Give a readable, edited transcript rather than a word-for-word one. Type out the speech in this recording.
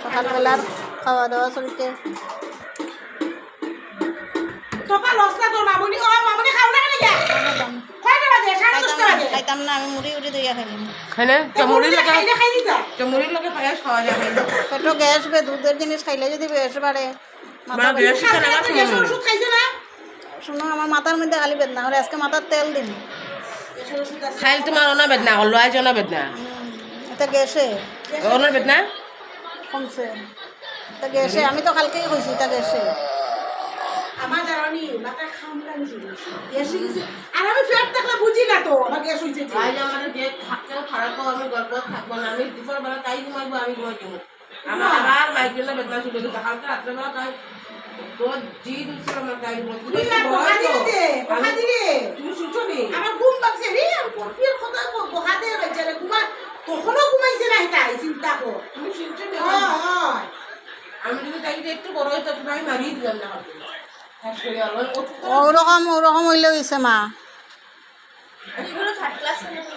সকালবেলার খাওয়া দাওয়া চলছে। খাইতাম না, আমি মুড়ি উড়ি দিয়া খাইলাম। পেটো গ্যাস বে, দুধের জিনিস খাইলে যদি গ্যাস বাড়ে। শুনো, আমার মাথার মধ্যে খালি বেদনা হলে আজকে মাথার তেল দিন। খাইলে তোমার অনা বেদনা করলো, আজ অনা বেদনা এটা গ্যাসে অনা বেদনা কমছে। এটা গ্যাসে, আমি তো কালকেই কইছি এটা গ্যাসে। আমার জানি মাথা খামলানি গ্যাস হইছে, আর আমি পেট থাকলে বুঝি না তো আমার গ্যাস হইছে। আজ আমাদের যে থাকতে খারাপ হবে, আমি গল্প থাকবো না, আমি দুপুরবেলা তাই ঘুমাইবো, আমি ঘুমাইতে আমার আবার মাইগ্রেনের বেদনা শুরু হয়ে গেছে। কালকে রাত্রেবেলা তাই তোর জি দুছিল আমার তাই তুমি শুনছো নি আমার ঘুম পাচ্ছে রে, আমি পরফির কথা বহা দে বেচারে ঘুমা, তখনও ঘুমাইছে না। এটা চিন্তা কর, তুমি শুনছো নি? হয় আমি যদি তাই একটু বড় হইতো আমি মারিয়ে দিলাম না। ওরকম হইলে হয়েছে মা।